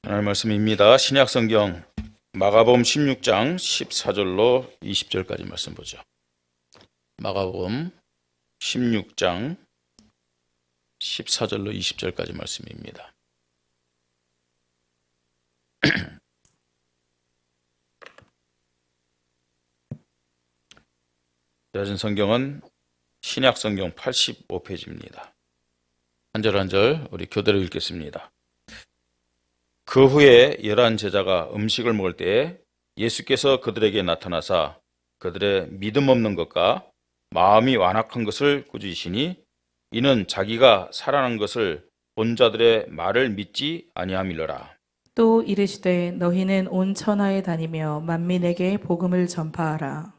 하나님 말씀입니다. 신약성경 마가복음 16장 14절로 20절까지 말씀 보죠. 마가복음 16장 14절로 20절까지 말씀입니다. 제가 성경은 신약성경 85페이지입니다. 한 절 한 절 우리 교대로 읽겠습니다. 그 후에 11 제자가 음식을 먹을 때에 예수께서 그들에게 나타나사 그들의 믿음 없는 것과 마음이 완악한 것을 꾸짖으시니 이는 자기가 살아난 것을 본 자들의 말을 믿지 아니함이러라. 또 이르시되 너희는 온 천하에 다니며 만민에게 복음을 전파하라.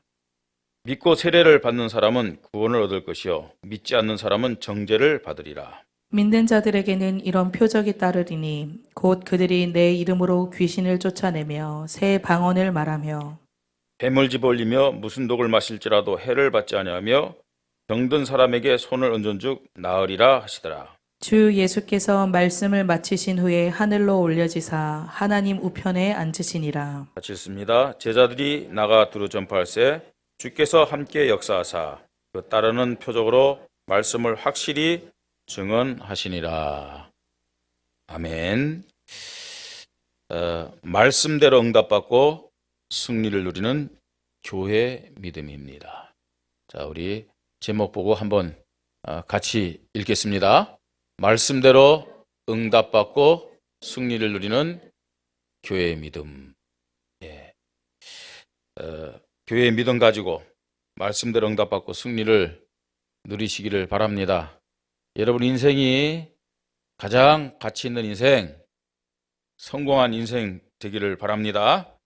믿고 세례를 받는 사람은 구원을 얻을 것이요 믿지 않는 사람은 정죄를 받으리라. 믿는 자들에게는 이런 표적이 따르리니 곧 그들이 내 이름으로 귀신을 쫓아내며 새 방언을 말하며 뱀을 집어올리며 무슨 독을 마실지라도 해를 받지 아니하며 병든 사람에게 손을 얹은즉 나으리라 하시더라. 주 예수께서 말씀을 마치신 후에 하늘로 올려지사 하나님 우편에 앉으시니라. 같이 읽습니다. 제자들이 나가 두루 전파할세 주께서 함께 역사하사 그 따르는 표적으로 말씀을 확실히 증언하시니라. 아멘. 말씀대로 응답받고 승리를 누리는 교회 믿음입니다. 자, 우리 제목 보고 한번 같이 읽겠습니다. 말씀대로 응답받고 승리를 누리는 교회의 믿음. 교회의 믿음 가지고 말씀대로 응답받고 승리를 누리시기를 바랍니다. 여러분 인생이 가장 가치 있는 인생, 성공한 인생 되기를 바랍니다.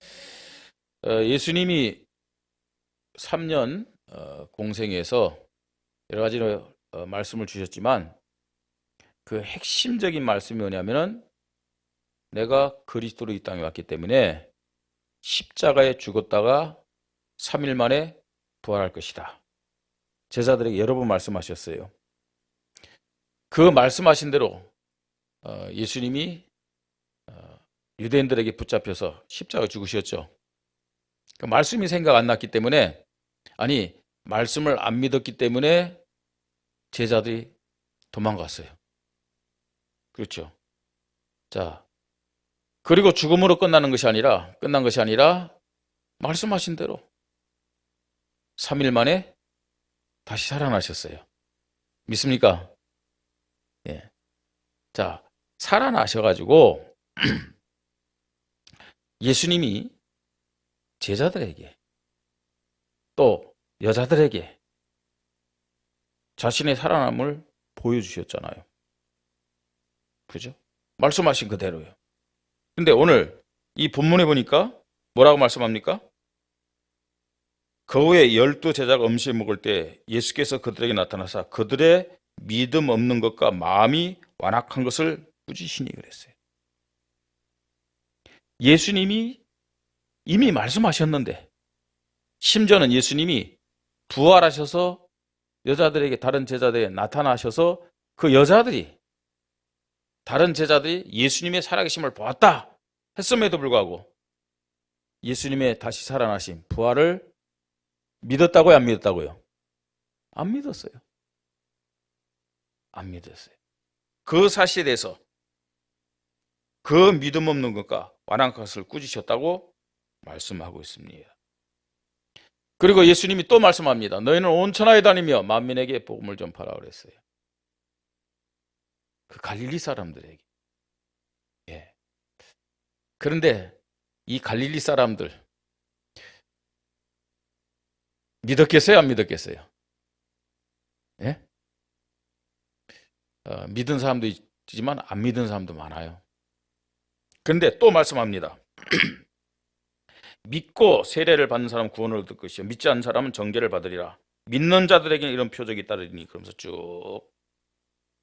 예수님이 3년 공생에서 여러 가지 말씀을 주셨지만 그 핵심적인 말씀이 뭐냐면은 내가 그리스도로 이 땅에 왔기 때문에 십자가에 죽었다가 3일 만에 부활할 것이다. 제자들에게 여러 번 말씀하셨어요. 그 말씀하신 대로 예수님이 유대인들에게 붙잡혀서 십자가에 죽으셨죠. 그 말씀이 생각 안 났기 때문에 말씀을 안 믿었기 때문에 제자들이 도망갔어요. 그렇죠. 자, 그리고 죽음으로 끝난 것이 아니라 말씀하신 대로 3일 만에 다시 살아나셨어요. 믿습니까? 예. 자, 살아나셔가지고 예수님이 제자들에게 또 여자들에게 자신의 살아남을 보여주셨잖아요. 그죠? 말씀하신 그대로요. 근데 오늘 이 본문에 보니까 뭐라고 말씀합니까? 그 후에 12 제자가 음식을 먹을 때 예수께서 그들에게 나타나사 그들의 믿음 없는 것과 마음이 완악한 것을 꾸짖으시니 그랬어요. 예수님이 이미 말씀하셨는데 심지어는 예수님이 부활하셔서 여자들에게 다른 제자들에게 나타나셔서 그 여자들이 다른 제자들이 예수님의 살아계심을 보았다 했음에도 불구하고 예수님의 다시 살아나신 부활을 믿었다고요? 안 믿었다고요? 안 믿었어요. 안 믿었어요. 그 사실에 대해서 그 믿음 없는 것과 완악한 것을 꾸짖으셨다고 말씀하고 있습니다. 그리고 예수님이 또 말씀합니다. 너희는 온 천하에 다니며 만민에게 복음을 전파하라 그랬어요. 그 갈릴리 사람들에게. 예. 그런데 이 갈릴리 사람들 믿었겠어요? 안 믿었겠어요? 예? 믿은 사람도 있지만 안 믿은 사람도 많아요. 그런데 또 말씀합니다. 믿고 세례를 받는 사람은 구원을 얻을 것이요 믿지 않는 사람은 정죄를 받으리라. 믿는 자들에게는 이런 표적이 따르니 그러면서 쭉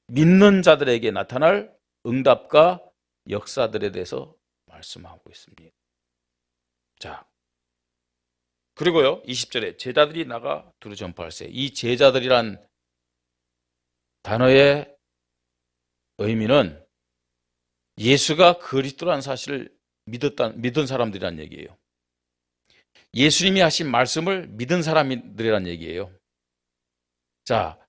믿는 자들에게 나타날 응답과 역사들에 대해서 말씀하고 있습니다. 자, 그리고요 20절에 제자들이 나가 두루 전파할세. 이 제자들이란 단어의 의미는 예수가 그리스도라는 사실을 믿은 사람들이란 얘기예요. 예수님이 하신 말씀을 믿은 사람들이란 얘기예요. 자,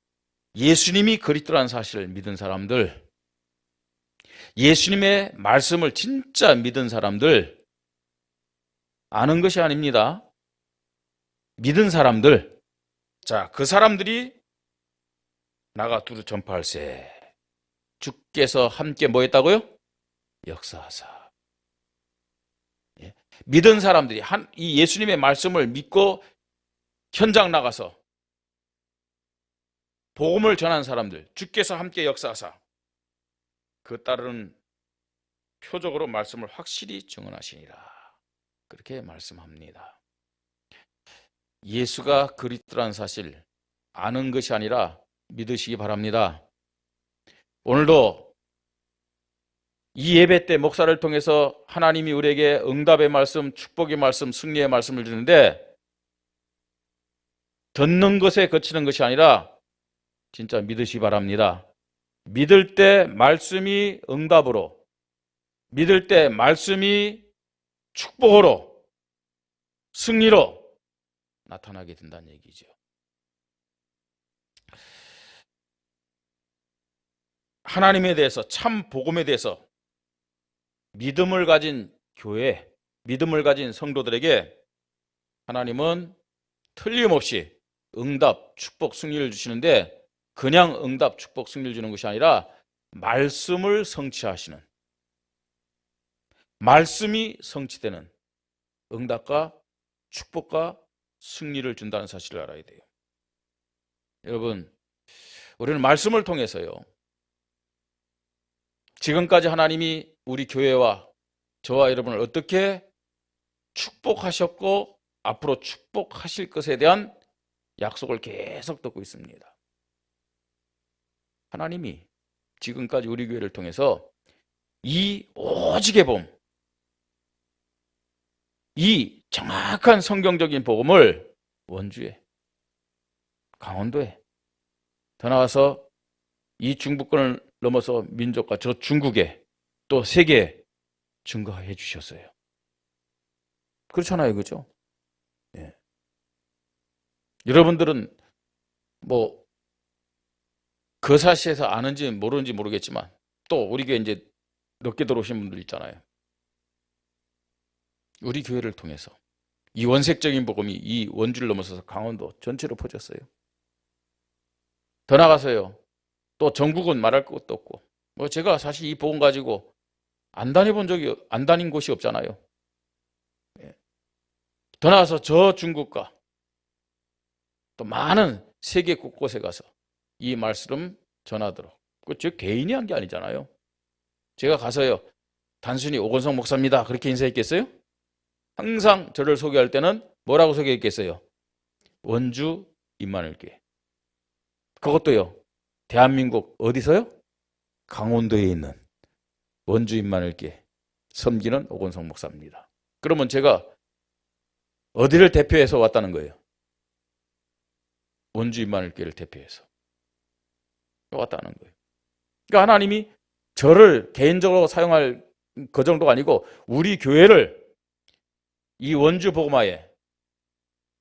예수님이 그리스도라는 사실을 믿은 사람들, 예수님의 말씀을 진짜 믿은 사람들, 아는 것이 아닙니다. 믿은 사람들, 자, 그 사람들이 나가 두루 전파할세. 주께서 함께 뭐 했다고요? 역사하사. 예. 믿은 사람들이 이 예수님의 말씀을 믿고 현장 나가서 복음을 전한 사람들, 주께서 함께 역사하사. 그 따르는 표적으로 말씀을 확실히 증언하시니라. 그렇게 말씀합니다. 예수가 그리스도라는 사실 아는 것이 아니라 믿으시기 바랍니다. 오늘도 이 예배 때 목사를 통해서 하나님이 우리에게 응답의 말씀, 축복의 말씀, 승리의 말씀을 주는데 듣는 것에 그치는 것이 아니라 진짜 믿으시기 바랍니다. 믿을 때 말씀이 응답으로, 믿을 때 말씀이 축복으로, 승리로 나타나게 된다는 얘기죠. 하나님에 대해서, 참 복음에 대해서 믿음을 가진 교회, 믿음을 가진 성도들에게 하나님은 틀림없이 응답, 축복, 승리를 주시는데 그냥 응답, 축복, 승리를 주는 것이 아니라 말씀을 성취하시는, 말씀이 성취되는 응답과 축복과 승리를 준다는 사실을 알아야 돼요. 여러분, 우리는 말씀을 통해서요, 지금까지 하나님이 우리 교회와 저와 여러분을 어떻게 축복하셨고 앞으로 축복하실 것에 대한 약속을 계속 듣고 있습니다. 하나님이 지금까지 우리 교회를 통해서 이 오직의 복음, 이 정확한 성경적인 복음을 원주에, 강원도에, 더 나아가서 이 중부권을 넘어서 민족과 저 중국에 또 세계에 증거해 주셨어요. 그렇잖아요, 그죠? 예. 여러분들은 뭐 그 사실에서 아는지 모르는지 모르겠지만 또 우리 교회 이제 늦게 들어오신 분들 있잖아요. 우리 교회를 통해서 이 원색적인 복음이 이 원주를 넘어서서 강원도 전체로 퍼졌어요. 더 나가서요, 또 전국은 말할 것도 없고, 뭐 제가 사실 이 복음 가지고 안 다닌 곳이 없잖아요. 더 나가서 저 중국과 또 많은 세계 곳곳에 가서 이 말씀 전하도록, 저 개인이 한 게 아니잖아요. 제가 가서요, 단순히 오건성 목사입니다 그렇게 인사했겠어요? 항상 저를 소개할 때는 뭐라고 소개했겠어요? 원주 임마누엘교회. 그것도요, 대한민국 어디서요? 강원도에 있는 원주 임마누엘교회 섬기는 오건성 목사입니다. 그러면 제가 어디를 대표해서 왔다는 거예요? 원주 임마누엘교회를 대표해서 왔다는 거예요. 그러니까 하나님이 저를 개인적으로 사용할 그 정도가 아니고 우리 교회를 이 원주 복음화에,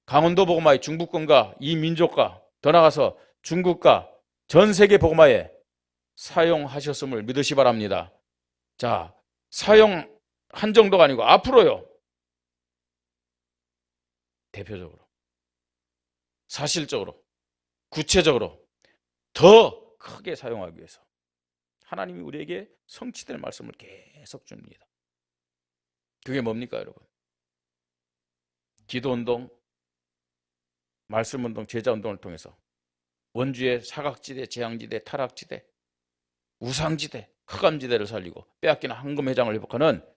강원도 복음화에, 중부권과 이 민족과 더 나아가서 중국과 전 세계 복음화에 사용하셨음을 믿으시 바랍니다. 자, 사용한 정도가 아니고 앞으로요, 대표적으로, 사실적으로, 구체적으로 더 크게 사용하기 위해서 하나님이 우리에게 성취될 말씀을 계속 줍니다. 그게 뭡니까, 여러분? 기도운동, 말씀운동, 제자운동을 통해서 원주의 사각지대, 재앙지대, 타락지대, 우상지대, 흑암지대를 살리고 빼앗긴 황금회장을 회복하는,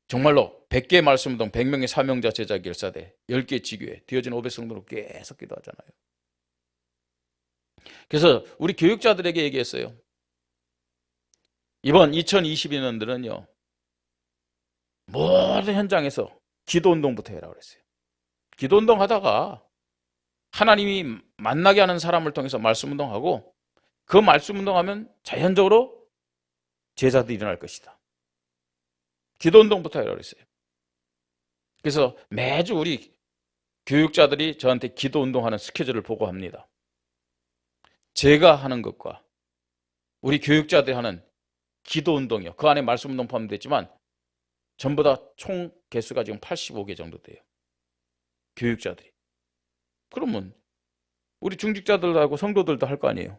정말로 100개의 말씀운동, 100명의 사명자 제자 결사대, 10개의 지교회, 뒤어진 500성도로 계속 기도하잖아요. 그래서 우리 교육자들에게 얘기했어요. 이번 2022년들은요, 모든 현장에서 기도운동부터 해라 그랬어요. 기도운동 하다가 하나님이 만나게 하는 사람을 통해서 말씀운동하고 그 말씀운동하면 자연적으로 제자들이 일어날 것이다. 기도운동부터 하라고 했어요. 그래서 매주 우리 교육자들이 저한테 기도운동하는 스케줄을 보고합니다. 제가 하는 것과 우리 교육자들이 하는 기도운동이요. 그 안에 말씀운동 포함되어 있지만 전부 다 총 개수가 지금 85개 정도 돼요. 교육자들이. 그러면 우리 중직자들도 하고 성도들도 할 거 아니에요.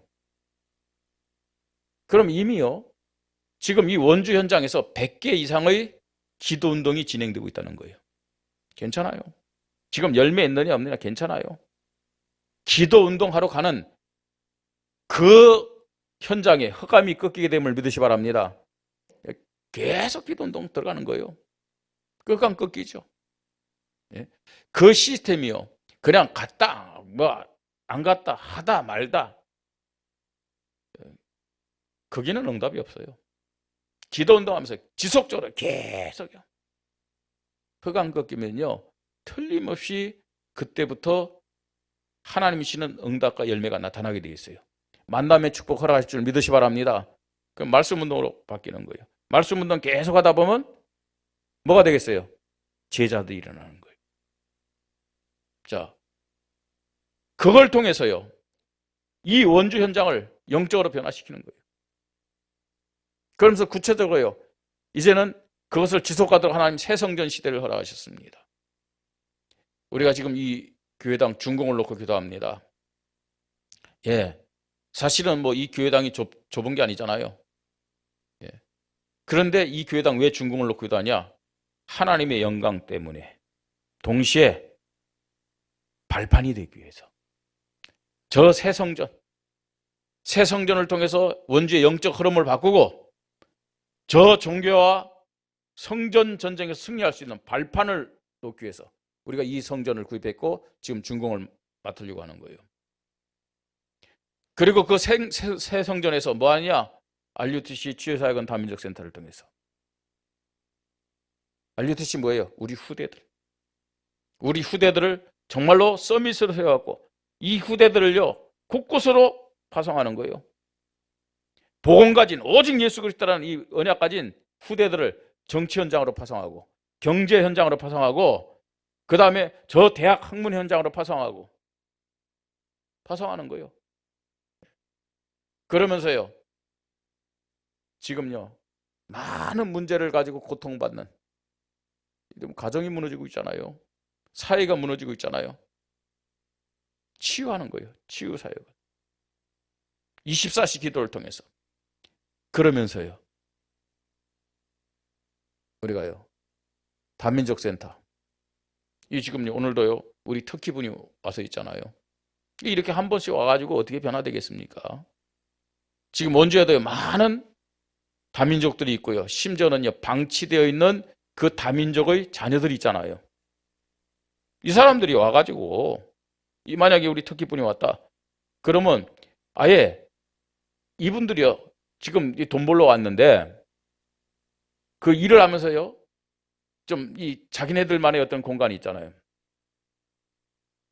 그럼 이미요. 지금 이 원주 현장에서 100개 이상의 기도운동이 진행되고 있다는 거예요. 괜찮아요. 지금 열매 있느냐 없느냐 괜찮아요. 기도운동하러 가는 그 현장에 흑암이 꺾이게 됨을 믿으시 바랍니다. 계속 기도운동 들어가는 거예요. 그 흑암 꺾이죠. 그 시스템이요. 그냥 갔다 안 갔다 하다 말다 거기는 응답이 없어요. 기도운동하면서 지속적으로 계속요. 흑암 꺾이면요. 틀림없이 그때부터 하나님이 주시는 응답과 열매가 나타나게 되어 있어요. 만남의 축복 허락하실 줄 믿으시 바랍니다. 그럼 말씀운동으로 바뀌는 거예요. 말씀운동 계속 하다 보면 뭐가 되겠어요? 제자들이 일어나는 거예요. 자, 그걸 통해서요. 이 원주 현장을 영적으로 변화시키는 거예요. 그러면서 구체적으로요. 이제는 그것을 지속하도록 하나님 새 성전 시대를 허락하셨습니다. 우리가 지금 이 교회당 준공을 놓고 기도합니다. 사실은 뭐 이 교회당이 좁은 게 아니잖아요. 그런데 이 교회당 왜 준공을 놓고 기도하냐? 하나님의 영광 때문에 동시에 발판이 되기 위해서 저 새 성전을 통해서 원주의 영적 흐름을 바꾸고 저 종교와 성전 전쟁에서 승리할 수 있는 발판을 놓기 위해서 우리가 이 성전을 구입했고 지금 준공을 맡으려고 하는 거예요. 그리고 그 새 성전에서 뭐 하냐? RUTC 치유사역은 다민족 센터를 통해서. RUTC 뭐예요? 우리 후대들을 정말로 서밋으로 세워갖고 이 후대들을요 곳곳으로 파송하는 거예요. 복음 가진 오직 예수 그리스도라는 이 언약 가진 후대들을 정치 현장으로 파송하고 경제 현장으로 파송하고 그 다음에 저 대학 학문 현장으로 파송하는 거예요. 그러면서요 지금요 많은 문제를 가지고 고통받는 가정이 무너지고 있잖아요. 사회가 무너지고 있잖아요. 치유하는 거예요. 치유 사역을 24시 기도를 통해서. 그러면서요 우리가요 다민족 센터 이 지금 오늘도요 우리 터키 분이 와서 있잖아요. 이렇게 한 번씩 와가지고 어떻게 변화되겠습니까? 지금 원주에도 많은 다민족들이 있고요. 심지어는요 방치되어 있는 그 다민족의 자녀들이 있잖아요. 이 사람들이 와가지고 만약에 우리 터키 분이 왔다 그러면 아예 이분들이요 지금 돈 벌러 왔는데 그 일을 하면서요 좀 이 자기네들만의 어떤 공간이 있잖아요.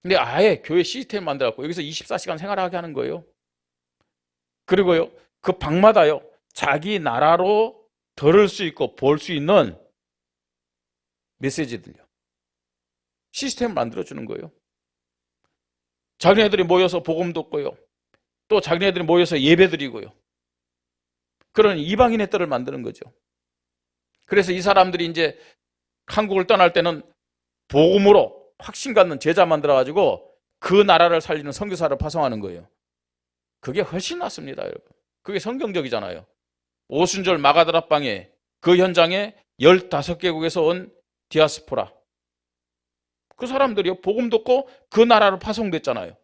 근데 아예 교회 시스템 만들어갖고 여기서 24시간 생활하게 하는 거예요. 그리고요 그 방마다요 자기 나라로 들을 수 있고 볼 수 있는 메시지들요 시스템을 만들어주는 거예요. 자기네들이 모여서 복음 듣고요 또 자기네들이 모여서 예배 드리고요 그런 이방인의 뜰을 만드는 거죠. 그래서 이 사람들이 이제 한국을 떠날 때는 복음으로 확신 갖는 제자 만들어가지고 그 나라를 살리는 선교사를 파송하는 거예요. 그게 훨씬 낫습니다, 여러분. 그게 성경적이잖아요. 오순절 마가다락방에 그 현장에 15개국에서 온 디아스포라 그 사람들이요 복음 듣고 그 나라로 파송됐잖아요.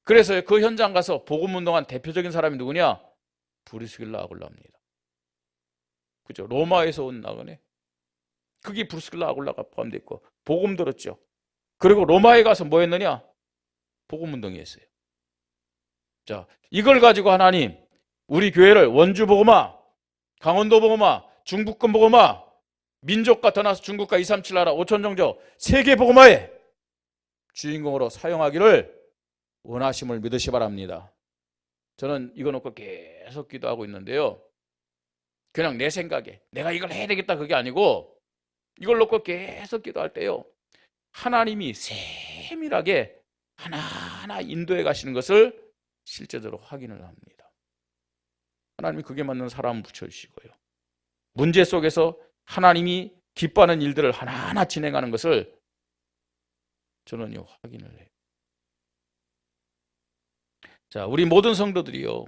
그래서 그 현장 가서 복음 운동한 대표적인 사람이 누구냐? 브리스길라 아굴라입니다. 그죠? 로마에서 온 나그네. 그게 브리스길라 아굴라가 포함되어 있고 복음 들었죠. 그리고 로마에 가서 뭐 했느냐? 복음 운동이 했어요. 자, 이걸 가지고 하나님 우리 교회를 원주 복음화, 강원도 복음화, 중북권 복음화, 민족과 더 나아서 중국과 237 나라 5천 종족 세계 복음화의 주인공으로 사용하기를 원하심을 믿으시 바랍니다. 저는 이거 놓고 계속 기도하고 있는데요. 그냥 내 생각에 내가 이걸 해야 되겠다 그게 아니고 이걸 놓고 계속 기도할 때요. 하나님이 세밀하게 하나하나 인도해 가시는 것을 실제적으로 확인을 합니다. 하나님이 그게 맞는 사람 붙여주시고요. 문제 속에서 하나님이 기뻐하는 일들을 하나하나 진행하는 것을 저는요 확인을 해요. 자, 우리 모든 성도들이요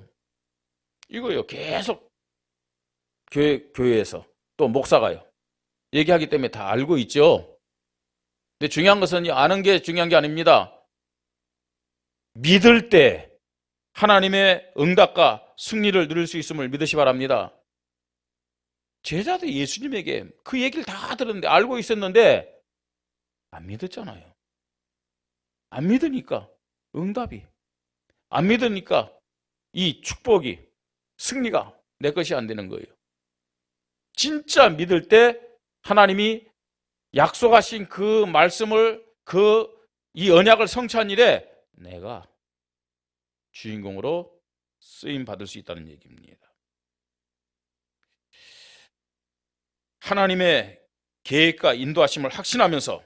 이거요 계속 교회에서 또 목사가요 얘기하기 때문에 다 알고 있죠. 근데 중요한 것은 아는 게 중요한 게 아닙니다. 믿을 때 하나님의 응답과 승리를 누릴 수 있음을 믿으시 바랍니다. 제자들 예수님에게 그 얘기를 다 들었는데 알고 있었는데 안 믿었잖아요. 안 믿으니까 응답이 안 믿으니까 이 축복이 승리가 내 것이 안 되는 거예요. 진짜 믿을 때 하나님이 약속하신 그 말씀을 이 언약을 성취한 일에 내가 주인공으로 쓰임 받을 수 있다는 얘기입니다. 하나님의 계획과 인도하심을 확신하면서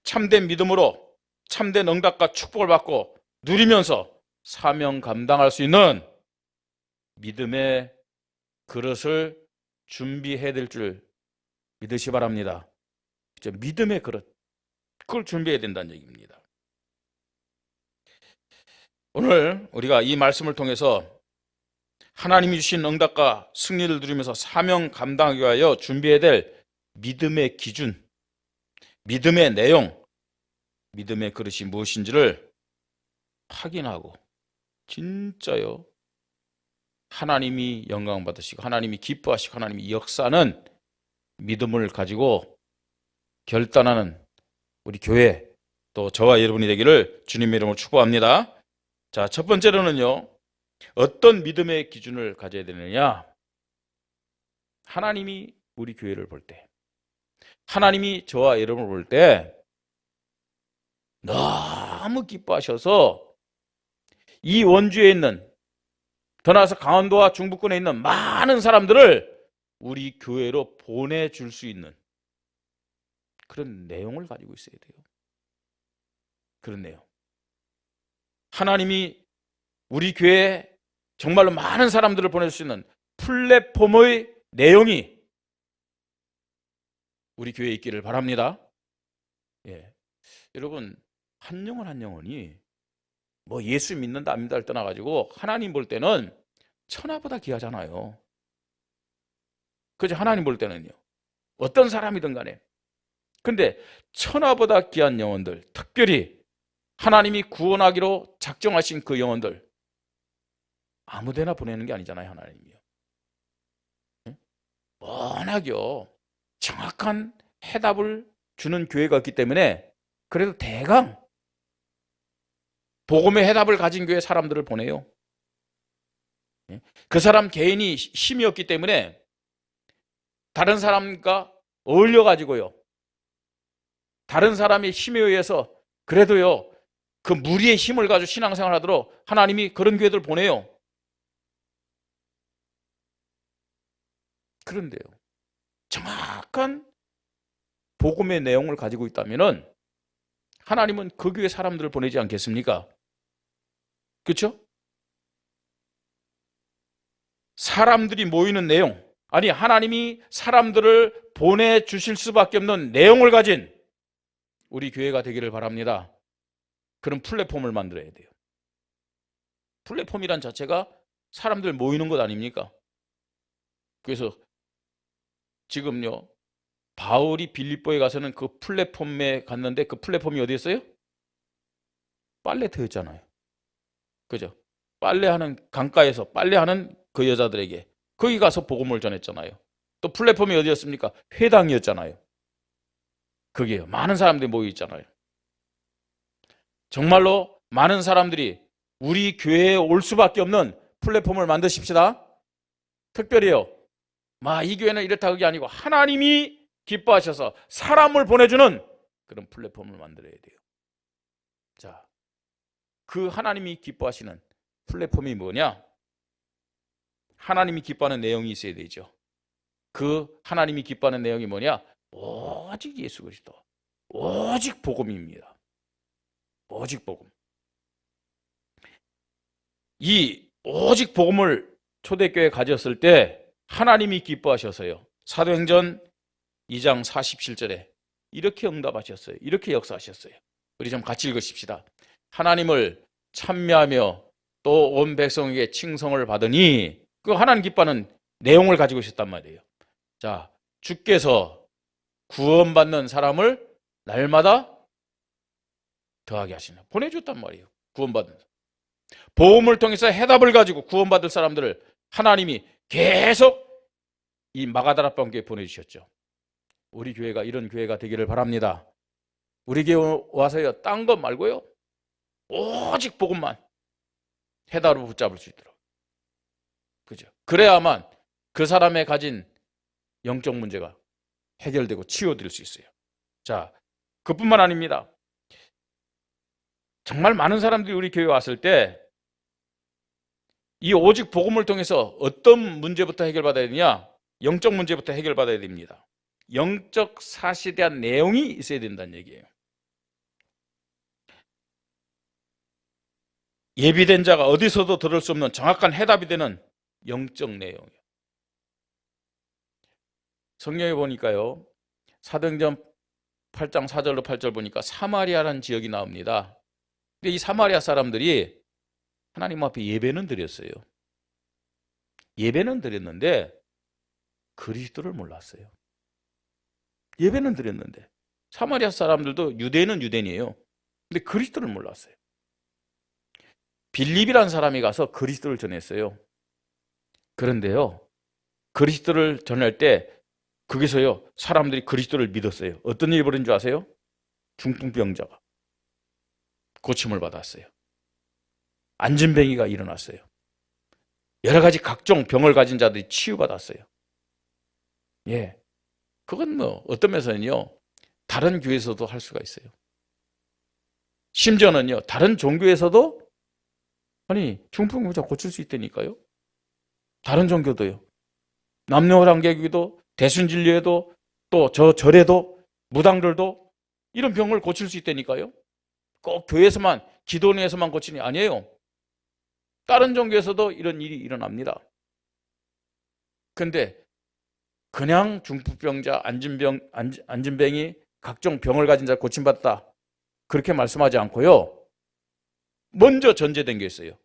참된 믿음으로 참된 응답과 축복을 받고 누리면서 사명 감당할 수 있는 믿음의 그릇을 준비해야 될 줄 믿으시 바랍니다. 믿음의 그릇, 그걸 준비해야 된다는 얘기입니다. 오늘 우리가 이 말씀을 통해서 하나님이 주신 응답과 승리를 누리면서 사명 감당하기 위하여 준비해야 될 믿음의 기준, 믿음의 내용, 믿음의 그릇이 무엇인지를 확인하고 진짜요 하나님이 영광 받으시고 하나님이 기뻐하시고 하나님이 역사하는 믿음을 가지고 결단하는 우리 교회 또 저와 여러분이 되기를 주님의 이름으로 축복합니다. 자, 첫 번째로는요 어떤 믿음의 기준을 가져야 되느냐? 하나님이 우리 교회를 볼 때, 하나님이 저와 여러분을 볼 때 너무 기뻐하셔서 이 원주에 있는 더 나아가서 강원도와 중부권에 있는 많은 사람들을 우리 교회로 보내줄 수 있는 그런 내용을 가지고 있어야 돼요. 그런 내용. 하나님이 우리 교회에 정말로 많은 사람들을 보낼 수 있는 플랫폼의 내용이 우리 교회에 있기를 바랍니다. 예. 여러분, 한 영혼 한 영혼이 뭐 예수 믿는다 안 믿는다를 떠나가지고 하나님 볼 때는 천하보다 귀하잖아요. 그죠? 하나님 볼 때는요. 어떤 사람이든 간에. 근데 천하보다 귀한 영혼들, 특별히 하나님이 구원하기로 작정하신 그 영혼들 아무데나 보내는 게 아니잖아요. 하나님이요. 워낙요 정확한 해답을 주는 교회가 있기 때문에 그래도 대강 복음의 해답을 가진 교회 사람들을 보내요. 그 사람 개인이 힘이 없기 때문에 다른 사람과 어울려 가지고요 다른 사람의 힘에 의해서 그래도요 그 무리의 힘을 가지고 신앙생활 하도록 하나님이 그런 교회들 보내요. 그런데요 정확한 복음의 내용을 가지고 있다면 하나님은 그 교회 사람들을 보내지 않겠습니까? 그렇죠? 사람들이 모이는 내용, 아니 하나님이 사람들을 보내주실 수밖에 없는 내용을 가진 우리 교회가 되기를 바랍니다. 그런 플랫폼을 만들어야 돼요. 플랫폼이란 자체가 사람들 모이는 것 아닙니까? 그래서 지금요 바울이 빌립보에 가서는 그 플랫폼에 갔는데 그 플랫폼이 어디였어요? 빨래터였잖아요. 그죠? 빨래하는 강가에서 빨래하는 그 여자들에게 거기 가서 복음을 전했잖아요. 또 플랫폼이 어디였습니까? 회당이었잖아요. 거기에요. 많은 사람들이 모여 있잖아요. 정말로 많은 사람들이 우리 교회에 올 수밖에 없는 플랫폼을 만드십시다. 특별히요. 이 교회는 이렇다 그게 아니고 하나님이 기뻐하셔서 사람을 보내주는 그런 플랫폼을 만들어야 돼요. 자, 그 하나님이 기뻐하시는 플랫폼이 뭐냐? 하나님이 기뻐하는 내용이 있어야 되죠. 그 하나님이 기뻐하는 내용이 뭐냐? 오직 예수 그리스도, 오직 복음입니다. 오직 복음. 이 오직 복음을 초대교회에 가졌을 때 하나님이 기뻐하셔서요. 사도행전 2장 47절에 이렇게 응답하셨어요. 이렇게 역사하셨어요. 우리 좀 같이 읽으십시다. 하나님을 찬미하며 또 온 백성에게 칭송을 받으니, 그 하나님 기뻐하는 내용을 가지고 있었단 말이에요. 자, 주께서 구원받는 사람을 날마다 더하게 하시나, 보내줬단 말이에요. 구원받는 사람. 복음을 통해서 해답을 가지고 구원받을 사람들을 하나님이 계속 이 마가다라 방교에 보내주셨죠. 우리 교회가 이런 교회가 되기를 바랍니다. 우리 교회 와서요, 딴 것 말고요, 오직 복음만 해답으로 붙잡을 수 있도록. 그죠? 그래야만 그 사람의 가진 영적 문제가 해결되고 치유될 수 있어요. 자, 그뿐만 아닙니다. 정말 많은 사람들이 우리 교회에 왔을 때 이 오직 복음을 통해서 어떤 문제부터 해결받아야 되냐? 영적 문제부터 해결받아야 됩니다. 영적 사실에 대한 내용이 있어야 된다는 얘기예요. 예비된 자가 어디서도 들을 수 없는 정확한 해답이 되는 영적 내용이에요. 성경에 보니까요, 사도행전 8장 4절로 8절 보니까 사마리아라는 지역이 나옵니다. 근데 이 사마리아 사람들이 하나님 앞에 예배는 드렸어요. 예배는 드렸는데 그리스도를 몰랐어요. 예배는 드렸는데, 사마리아 사람들도 유대인은 유대인이에요. 근데 그리스도를 몰랐어요. 빌립이라는 사람이 가서 그리스도를 전했어요. 그런데요, 그리스도를 전할 때 거기서요, 사람들이 그리스도를 믿었어요. 어떤 일이 벌어진 줄 아세요? 중풍병자가 고침을 받았어요. 안진뱅이가 일어났어요. 여러 가지 각종 병을 가진 자들이 치유받았어요. 예, 그건 뭐 어떤 면에서는요, 다른 교회에서도 할 수가 있어요. 심지어는요, 다른 종교에서도 중풍병자 고칠 수 있다니까요. 다른 종교도요. 남녀관계기도, 대순진리에도, 또 저 절에도, 무당들도 이런 병을 고칠 수 있다니까요. 꼭 교회에서만, 기도원에서만 고치는 게 아니에요. 다른 종교에서도 이런 일이 일어납니다. 그런데 그냥 중풍병자, 안진뱅이, 각종 병을 가진 자 고침받다, 그렇게 말씀하지 않고요, 먼저 전제된 게 있어요.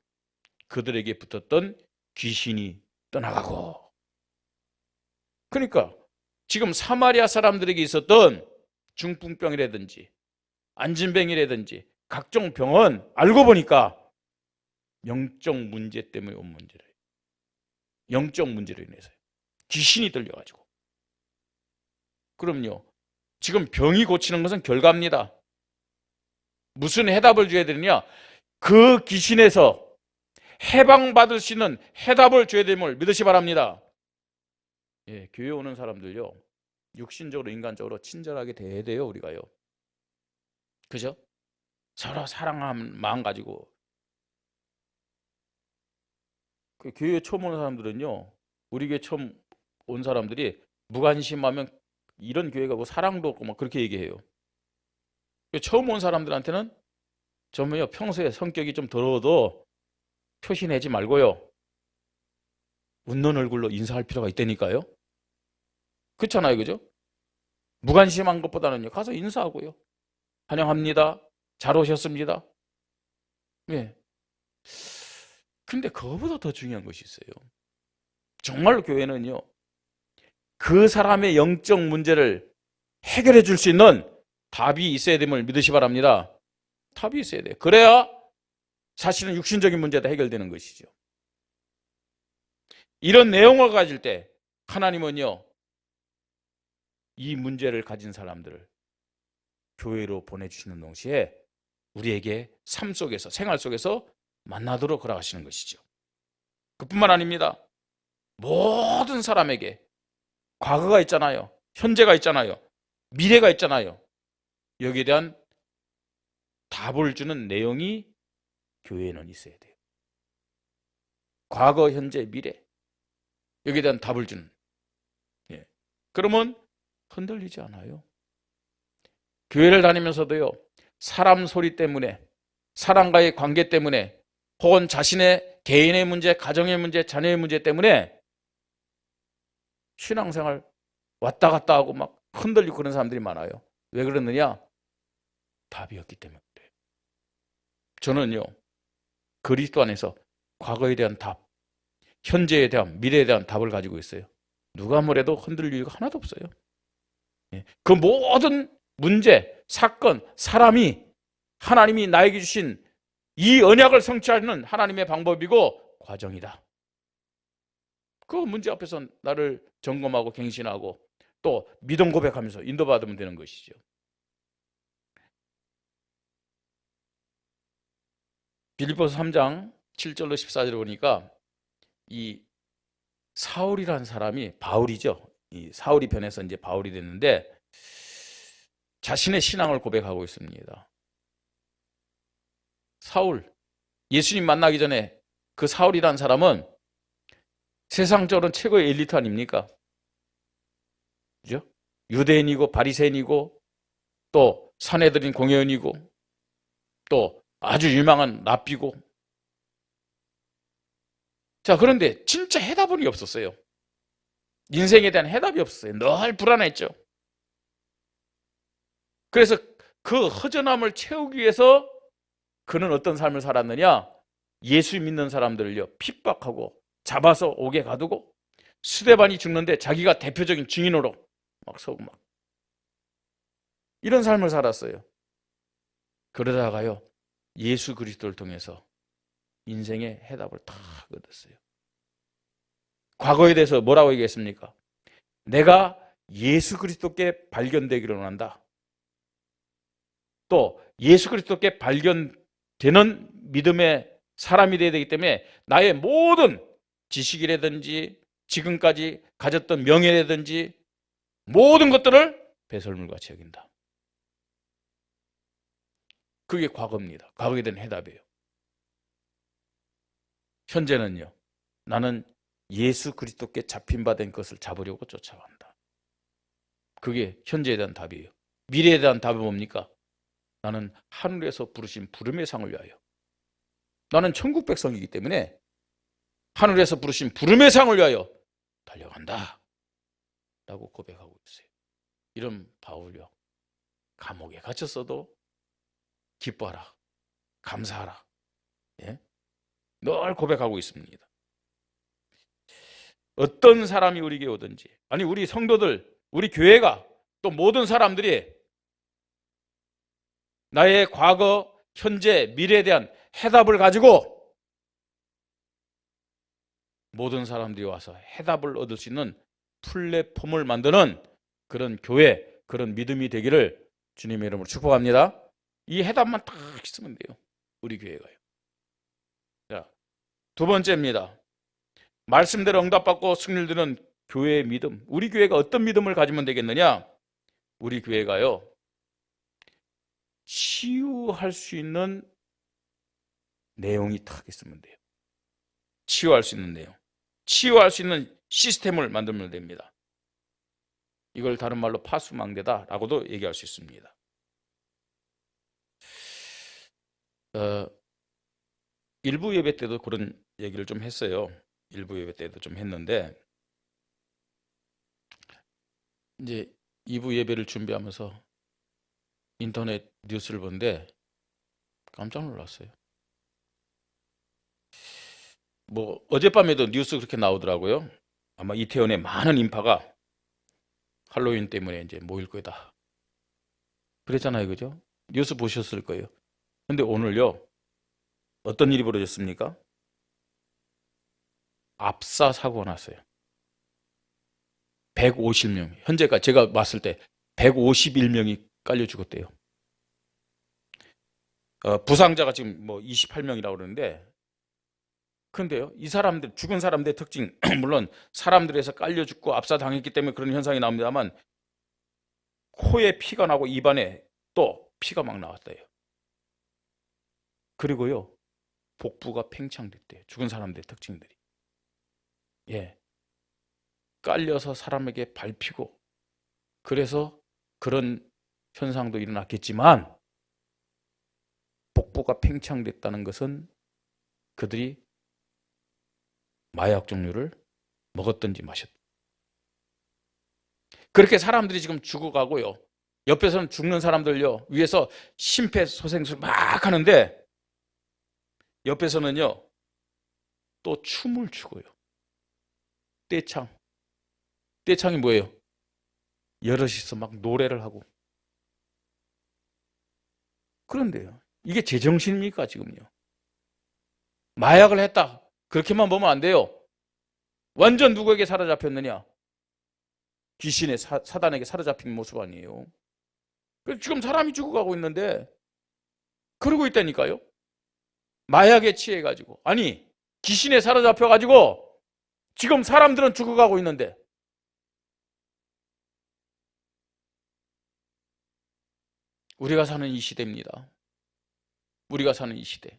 그들에게 붙었던 귀신이 떠나가고. 그러니까 지금 사마리아 사람들에게 있었던 중풍병이라든지 안진뱅이라든지 각종 병은 알고 보니까 영적 문제 때문에 온 문제래요. 영적 문제로 인해서요. 귀신이 들려가지고. 그럼요, 지금 병이 고치는 것은 결과입니다. 무슨 해답을 줘야 되느냐? 그 귀신에서 해방받을 수 있는 해답을 줘야 됨을 믿으시 바랍니다. 예, 교회 오는 사람들요, 육신적으로, 인간적으로 친절하게 대해야 돼요, 우리가요. 그죠? 서로 사랑하는 마음 가지고. 그 교회 처음 오는 사람들은요, 우리 교회 처음 온 사람들이 무관심하면 이런 교회가 뭐 사랑도 없고 막 그렇게 얘기해요. 처음 온 사람들한테는 저는요, 평소에 성격이 좀 더러워도 표시내지 말고요, 웃는 얼굴로 인사할 필요가 있다니까요. 그렇잖아요, 그죠? 무관심한 것보다는요, 가서 인사하고요, 환영합니다, 잘 오셨습니다. 예. 근데 그거보다 더 중요한 것이 있어요. 정말로 교회는요, 그 사람의 영적 문제를 해결해 줄 수 있는 답이 있어야 됨을 믿으시 바랍니다. 답이 있어야 돼요. 그래야 사실은 육신적인 문제도 해결되는 것이죠. 이런 내용을 가질 때 하나님은요, 이 문제를 가진 사람들을 교회로 보내주시는 동시에 우리에게 삶 속에서, 생활 속에서 만나도록 허락하시는 것이죠. 그뿐만 아닙니다. 모든 사람에게 과거가 있잖아요, 현재가 있잖아요, 미래가 있잖아요. 여기에 대한 답을 주는 내용이 교회에는 있어야 돼요. 과거, 현재, 미래. 여기에 대한 답을 주는. 예. 그러면 흔들리지 않아요. 교회를 다니면서도요, 사람 소리 때문에, 사람과의 관계 때문에, 혹은 자신의 개인의 문제, 가정의 문제, 자녀의 문제 때문에 신앙생활 왔다 갔다 하고 막 흔들리고 그런 사람들이 많아요. 왜 그러느냐? 답이 없기 때문에 그래요. 저는요, 그리스도 안에서 과거에 대한 답, 현재에 대한, 미래에 대한 답을 가지고 있어요. 누가 뭐래도 흔들릴 이유가 하나도 없어요. 그 모든 문제, 사건, 사람이 하나님이 나에게 주신 이 언약을 성취하는 하나님의 방법이고 과정이다. 그 문제 앞에서 나를 점검하고 갱신하고 또 믿음 고백하면서 인도받으면 되는 것이죠. 빌립보서 3장 7절로 14절을 보니까 이 사울이라는 사람이 바울이죠. 이 사울이 변해서 이제 바울이 됐는데 자신의 신앙을 고백하고 있습니다. 사울, 예수님 만나기 전에 그 사울이라는 사람은 세상적으로는 최고의 엘리트 아닙니까? 그죠? 유대인이고 바리새인이고 또 사내들인 공회원이고 또 아주 유명한 랍비고. 자, 그런데 진짜 해답은 없었어요. 인생에 대한 해답이 없었어요. 늘 불안했죠. 그래서 그 허전함을 채우기 위해서 그는 어떤 삶을 살았느냐? 예수 믿는 사람들을요, 핍박하고 잡아서 옥에 가두고 스데반이 죽는데 자기가 대표적인 증인으로 막 서고 막 이런 삶을 살았어요. 그러다가요, 예수 그리스도를 통해서 인생의 해답을 다 얻었어요. 과거에 대해서 뭐라고 얘기했습니까? 내가 예수 그리스도께 발견되기를 원한다. 또 예수 그리스도께 발견되는 믿음의 사람이 되어야 되기 때문에 나의 모든 지식이라든지 지금까지 가졌던 명예라든지 모든 것들을 배설물같이 여긴다. 그게 과거입니다. 과거에 대한 해답이에요. 현재는요, 나는 예수 그리스도께 잡힌 바 된 것을 잡으려고 쫓아간다. 그게 현재에 대한 답이에요. 미래에 대한 답은 뭡니까? 나는 하늘에서 부르신 부름의 상을 위하여, 나는 천국 백성이기 때문에 하늘에서 부르신 부름의 상을 위하여 달려간다 라고 고백하고 있어요. 이런 바울요, 감옥에 갇혔어도 기뻐하라, 감사하라, 예? 늘 고백하고 있습니다. 어떤 사람이 우리에게 오든지, 아니 우리 성도들, 우리 교회가 또 모든 사람들이 나의 과거, 현재, 미래에 대한 해답을 가지고 모든 사람들이 와서 해답을 얻을 수 있는 플랫폼을 만드는 그런 교회, 그런 믿음이 되기를 주님의 이름으로 축복합니다. 이 해답만 딱 있으면 돼요, 우리 교회가요. 자, 두 번째입니다. 말씀대로 응답받고 승리를 드는 교회의 믿음. 우리 교회가 어떤 믿음을 가지면 되겠느냐? 우리 교회가요, 치유할 수 있는 내용이 딱 있으면 돼요. 치유할 수 있는 내용, 치유할 수 있는 시스템을 만들면 됩니다. 이걸 다른 말로 파수망대다라고도 얘기할 수 있습니다. 일부 예배 때도 그런 얘기를 좀 했어요. 일부 예배 때도 좀 했는데, 이제 2부 예배를 준비하면서 인터넷 뉴스를 보는데 깜짝 놀랐어요. 뭐 어젯밤에도 뉴스 그렇게 나오더라고요. 아마 이태원의 많은 인파가 할로윈 때문에 이제 모일 거다 그랬잖아요, 그죠? 뉴스 보셨을 거예요. 근데 오늘요, 어떤 일이 벌어졌습니까? 압사 사고가 났어요. 150명, 현재까지 제가 봤을 때 151명이 깔려 죽었대요. 부상자가 지금 뭐 28명이라고 그러는데, 근데요, 이 사람들, 죽은 사람들의 특징, 물론 사람들에서 깔려 죽고 압사당했기 때문에 그런 현상이 나옵니다만, 코에 피가 나고 입안에 또 피가 막 나왔대요. 그리고요, 복부가 팽창됐대요, 죽은 사람들의 특징들이. 깔려서 사람에게 밟히고 그래서 그런 현상도 일어났겠지만 복부가 팽창됐다는 것은 그들이 마약 종류를 먹었든지 마셨든지. 그렇게 사람들이 지금 죽어가고요. 옆에서는 죽는 사람들요. 위에서 심폐소생술 막 하는데 옆에서는요. 또 춤을 추고요. 떼창. 떼창이 뭐예요? 여럿이서 막 노래를 하고. 그런데요. 이게 제정신입니까 지금요? 마약을 했다. 그렇게만 보면 안 돼요. 완전 누구에게 사로잡혔느냐? 귀신의 사단에게 사로잡힌 모습 아니에요. 그래서 지금 사람이 죽어가고 있는데 그러고 있다니까요. 마약에 취해가지고. 아니 귀신에 사로잡혀가지고 지금 사람들은 죽어가고 있는데 우리가 사는 이 시대입니다. 우리가 사는 이 시대.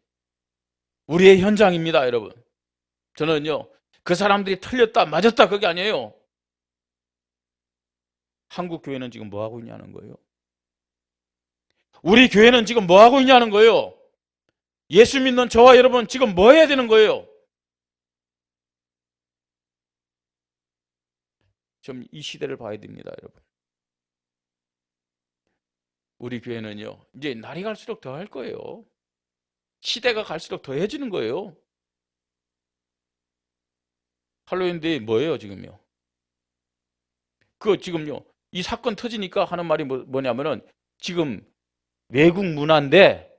우리의 현장입니다, 여러분. 저는요, 그 사람들이 틀렸다, 맞았다, 그게 아니에요. 한국 교회는 지금 뭐 하고 있냐는 거예요. 우리 교회는 지금 뭐 하고 있냐는 거예요. 예수 믿는 저와 여러분 지금 뭐 해야 되는 거예요. 좀 이 시대를 봐야 됩니다, 여러분. 우리 교회는요, 이제 날이 갈수록 더 할 거예요. 시대가 갈수록 더해지는 거예요. 할로윈데이 뭐예요, 지금요? 지금요, 이 사건 터지니까 하는 말이 뭐냐면은 지금 외국 문화인데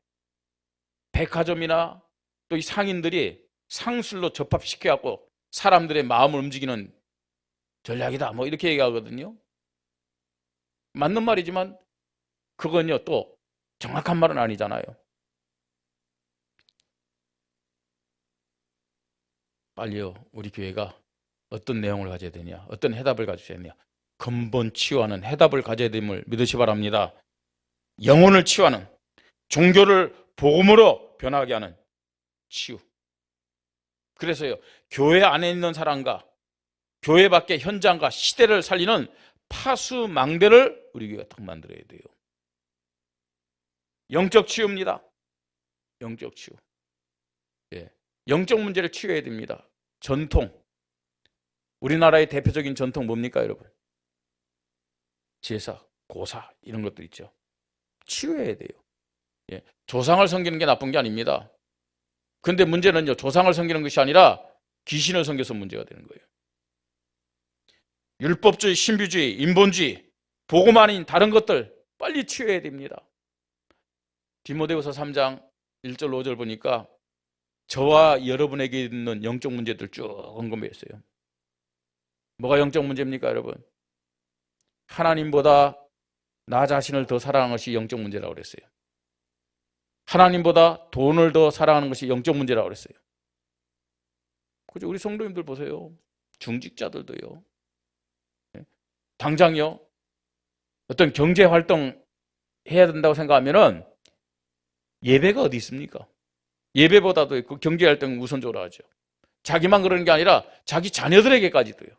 백화점이나 또 이 상인들이 상술로 접합시켜갖고 사람들의 마음을 움직이는 전략이다. 뭐 이렇게 얘기하거든요. 맞는 말이지만 그건요, 또 정확한 말은 아니잖아요. 빨리요, 우리 교회가 어떤 내용을 가져야 되냐, 어떤 해답을 가져야 되냐, 근본 치유하는 해답을 가져야 됨을 믿으시 바랍니다. 영혼을 치유하는, 종교를 복음으로 변하게 하는 치유. 그래서요, 교회 안에 있는 사람과 교회 밖의 현장과 시대를 살리는 파수망대를 우리 교회가 딱 만들어야 돼요. 영적 치유입니다. 영적 치유. 영적 문제를 치유해야 됩니다. 전통. 우리나라의 대표적인 전통 뭡니까, 여러분? 제사, 고사 이런 것도 있죠. 치유해야 돼요. 조상을 섬기는 게 나쁜 게 아닙니다. 근데 문제는요, 조상을 섬기는 것이 아니라 귀신을 섬겨서 문제가 되는 거예요. 율법주의, 신비주의, 인본주의, 복음 아닌 다른 것들 빨리 치유해야 됩니다. 디모데후서 3장 1절 5절 보니까 저와 여러분에게 있는 영적 문제들 쭉 언급했어요. 뭐가 영적 문제입니까, 여러분? 하나님보다 나 자신을 더 사랑하는 것이 영적 문제라고 그랬어요. 하나님보다 돈을 더 사랑하는 것이 영적 문제라고 그랬어요. 그죠? 우리 성도님들 보세요. 중직자들도요. 당장요, 어떤 경제 활동 해야 된다고 생각하면은 예배가 어디 있습니까? 예배보다도 그 경제 활동 우선적으로 하죠. 자기만 그러는 게 아니라 자기 자녀들에게까지도요.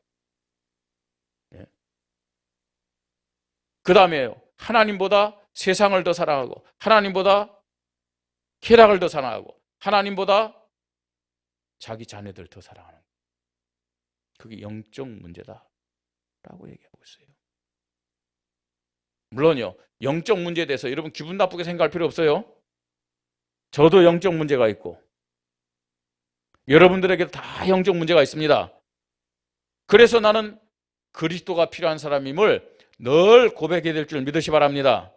그 다음에요, 하나님보다 세상을 더 사랑하고 하나님보다 쾌락을 더 사랑하고 하나님보다 자기 자녀들 더 사랑하는, 그게 영적 문제다라고 얘기하고 있어요. 물론요, 영적 문제에 대해서 여러분 기분 나쁘게 생각할 필요 없어요. 저도 영적 문제가 있고 여러분들에게도 다 영적 문제가 있습니다. 그래서 나는 그리스도가 필요한 사람임을 늘 고백해야 될 줄 믿으시 바랍니다.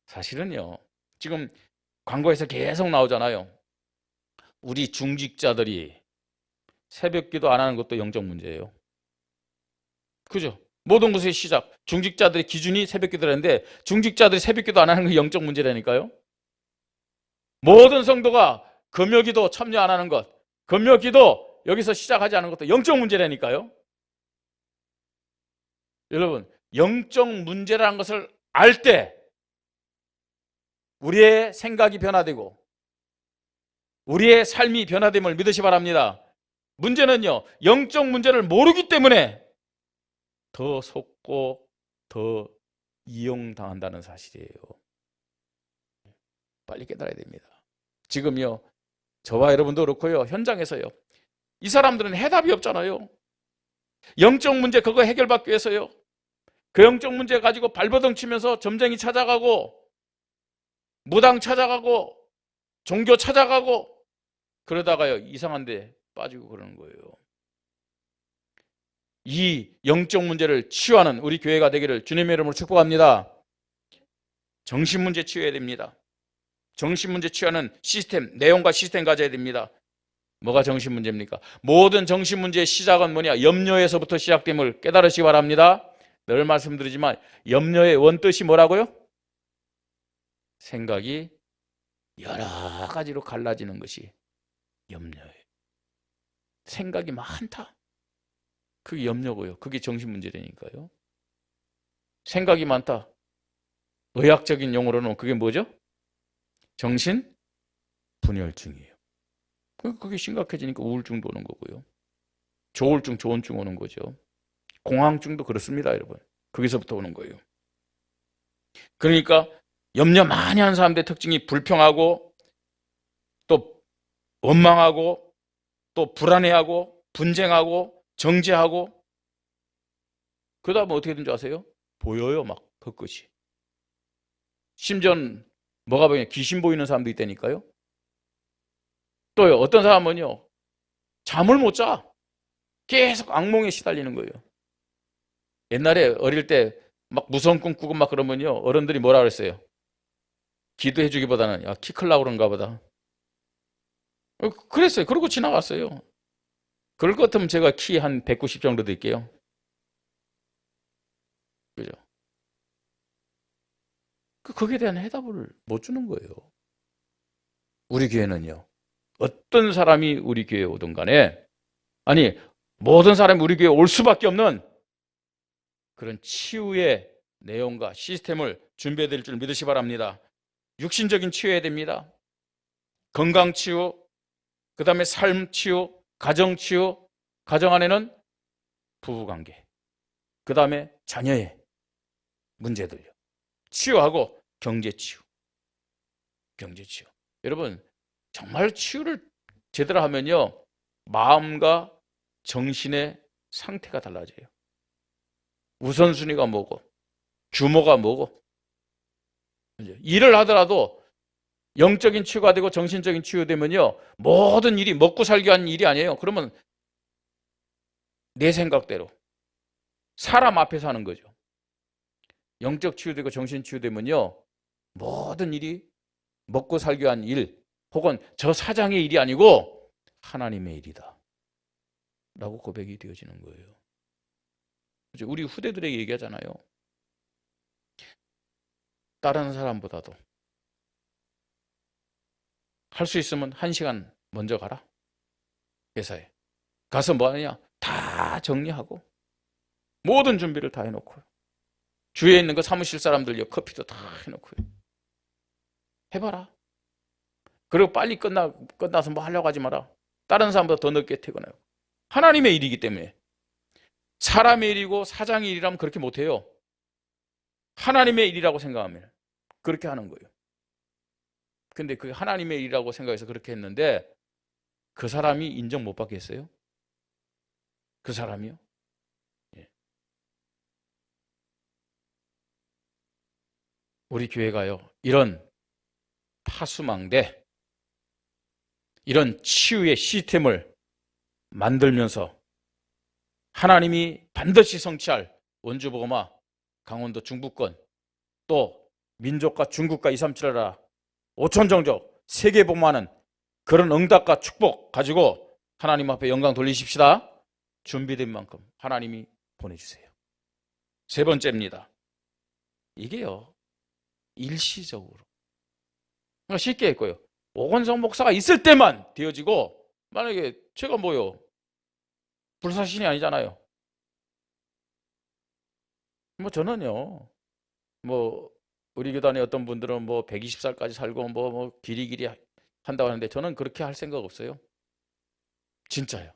사실은요, 지금 광고에서 계속 나오잖아요. 우리 중직자들이 새벽기도 안 하는 것도 영적 문제예요. 그죠? 모든 것의 시작, 중직자들의 기준이 새벽기도라는데 중직자들이 새벽기도 안 하는 게 영적 문제라니까요. 모든 성도가 금요기도 참여 안 하는 것, 금요기도 여기서 시작하지 않은 것도 영적 문제라니까요. 여러분, 영적 문제라는 것을 알 때 우리의 생각이 변화되고 우리의 삶이 변화됨을 믿으시 바랍니다. 문제는요, 영적 문제를 모르기 때문에 더 속고 더 이용당한다는 사실이에요. 빨리 깨달아야 됩니다. 지금요, 저와 여러분도 그렇고요, 현장에서요, 이 사람들은 해답이 없잖아요. 영적 문제 그거 해결받기 위해서요, 그 영적 문제 가지고 발버둥 치면서 점쟁이 찾아가고 무당 찾아가고 종교 찾아가고 그러다가요, 이상한 데 빠지고 그러는 거예요. 이 영적 문제를 치유하는 우리 교회가 되기를 주님의 이름으로 축복합니다. 정신 문제 치유해야 됩니다. 정신 문제 치유하는 시스템, 내용과 시스템 가져야 됩니다. 뭐가 정신 문제입니까? 모든 정신 문제의 시작은 뭐냐? 염려에서부터 시작됨을 깨달으시기 바랍니다. 늘 말씀드리지만 염려의 원뜻이 뭐라고요? 생각이 여러 가지로 갈라지는 것이 염려예요. 생각이 많다. 그게 염려고요. 그게 정신 문제라니까요. 생각이 많다. 의학적인 용어로는 그게 뭐죠? 정신 분열증이에요. 그게 심각해지니까 우울증도 오는 거고요. 조울증, 조언증 오는 거죠. 공황증도 그렇습니다, 여러분. 거기서부터 오는 거예요. 그러니까 염려 많이 하는 사람들의 특징이 불평하고 또 원망하고 또 불안해하고 분쟁하고 정죄하고 그 다음에 어떻게 되는지 아세요? 보여요, 막 그 끝이. 심지어는 뭐가 보이냐? 귀신 보이는 사람도 있다니까요. 또 어떤 사람은요, 잠을 못 자. 계속 악몽에 시달리는 거예요. 옛날에 어릴 때 막 무서운 꿈 꾸고 막 그러면요, 어른들이 뭐라 그랬어요? 기도해 주기보다는 야, 키 클라고 그런가 보다. 그랬어요. 그러고 지나갔어요. 그럴 것 같으면 제가 키 한 190 정도 될게요. 그죠? 거기에 대한 해답을 못 주는 거예요. 우리 교회는요, 어떤 사람이 우리 교회에 오든 간에, 아니, 모든 사람이 우리 교회에 올 수밖에 없는 그런 치유의 내용과 시스템을 준비해야 될 줄 믿으시 바랍니다. 육신적인 치유해야 됩니다. 건강 치유, 그 다음에 삶 치유, 가정 치유, 가정 안에는 부부관계, 그 다음에 자녀의 문제들요. 치유하고 경제 치유. 경제 치유. 여러분, 정말 치유를 제대로 하면요, 마음과 정신의 상태가 달라져요. 우선순위가 뭐고, 규모가 뭐고, 일을 하더라도 영적인 치유가 되고 정신적인 치유되면요, 모든 일이 먹고 살기 위한 일이 아니에요. 그러면 내 생각대로 사람 앞에서 하는 거죠. 영적 치유되고 정신 치유되면요, 모든 일이 먹고 살기 위한 일 혹은 저 사장의 일이 아니고 하나님의 일이다 라고 고백이 되어지는 거예요. 우리 후대들에게 얘기하잖아요. 다른 사람보다도 할 수 있으면 1시간 먼저 가라. 회사에 가서 뭐 하느냐, 다 정리하고 모든 준비를 다 해놓고, 주위에 있는 거 사무실 사람들 커피도 다 해놓고요. 해봐라. 그리고 빨리 끝나서 뭐 하려고 하지 마라. 다른 사람보다 더 늦게 퇴근해요. 하나님의 일이기 때문에. 사람의 일이고 사장의 일이라면 그렇게 못해요. 하나님의 일이라고 생각하면 그렇게 하는 거예요. 근데 그게 하나님의 일이라고 생각해서 그렇게 했는데 그 사람이 인정 못 받겠어요? 그 사람이요? 예. 우리 교회가요, 이런 파수망대, 이런 치유의 시스템을 만들면서 하나님이 반드시 성취할 원주복음화, 강원도 중부권, 또 민족과 중국과 237나라 5천 종족 세계 복음화하는 그런 응답과 축복 가지고 하나님 앞에 영광 돌리십시다. 준비된 만큼 하나님이 보내주세요. 세 번째입니다. 이게요, 일시적으로. 그러니까 쉽게 했고요. 오건성 목사가 있을 때만 되어지고, 만약에 제가 뭐요, 불사신이 아니잖아요. 뭐 저는요, 뭐 우리 교단의 어떤 분들은 뭐 120살까지 살고 뭐 길이길이 한다고 하는데 저는 그렇게 할 생각 없어요. 진짜요.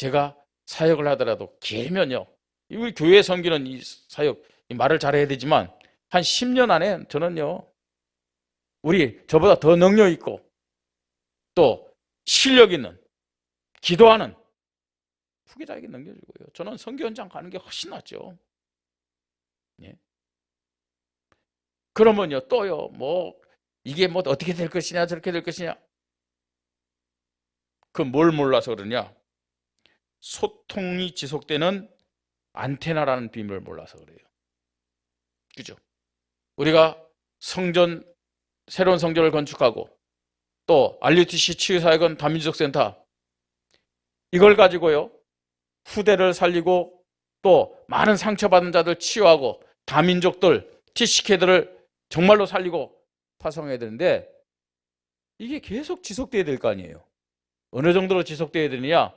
제가 사역을 하더라도 길면요. 우리 교회 섬기는 이 사역, 이 말을 잘해야 되지만 한 10년 안에 저는요. 우리 저보다 더 능력 있고 또 실력 있는 기도하는 후계자에게 넘겨주고요. 저는 선교 현장 가는 게 훨씬 낫죠. 예. 그러면요 또요 뭐 이게 뭐 어떻게 될 것이냐 저렇게 될 것이냐 그 뭘 몰라서 그러냐 소통이 지속되는 안테나라는 비밀을 몰라서 그래요. 그죠? 우리가 성전 새로운 성전을 건축하고 또 RUTC 치유사역은 다민족 센터 이걸 가지고요 후대를 살리고 또 많은 상처받은 자들 치유하고 다민족들 TCK들을 정말로 살리고 파송해야 되는데 이게 계속 지속돼야 될 거 아니에요. 어느 정도로 지속돼야 되느냐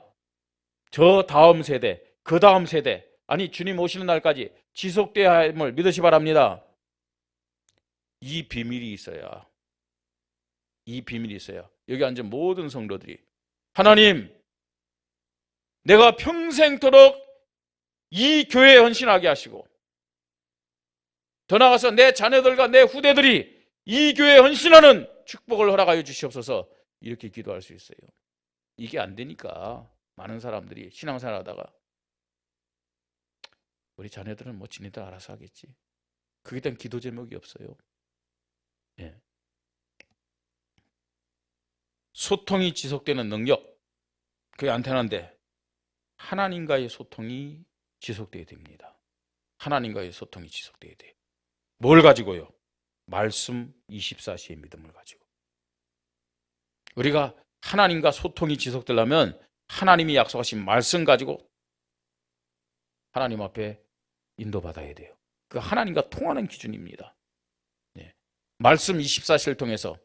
저 다음 세대 그 다음 세대 아니 주님 오시는 날까지 지속돼야 함을 믿으시 바랍니다. 이 비밀이 있어야 여기 앉은 모든 성도들이 하나님 내가 평생토록 이 교회에 헌신하게 하시고 더 나아가서 내 자녀들과 내 후대들이 이 교회에 헌신하는 축복을 허락하여 주시옵소서 이렇게 기도할 수 있어요. 이게 안 되니까 많은 사람들이 신앙생활 하다가 우리 자녀들은 뭐 지네들 알아서 하겠지. 그게 된 기도 제목이 없어요. 예. 소통이 지속되는 능력 그게 안테나인데 하나님과의 소통이 지속돼야 됩니다. 하나님과의 소통이 지속돼야 돼요. 뭘 가지고요? 말씀 24시의 믿음을 가지고. 우리가 하나님과 소통이 지속되려면 하나님이 약속하신 말씀 가지고 하나님 앞에 인도받아야 돼요. 그 하나님과 통하는 기준입니다. 네. 말씀 24시를 통해서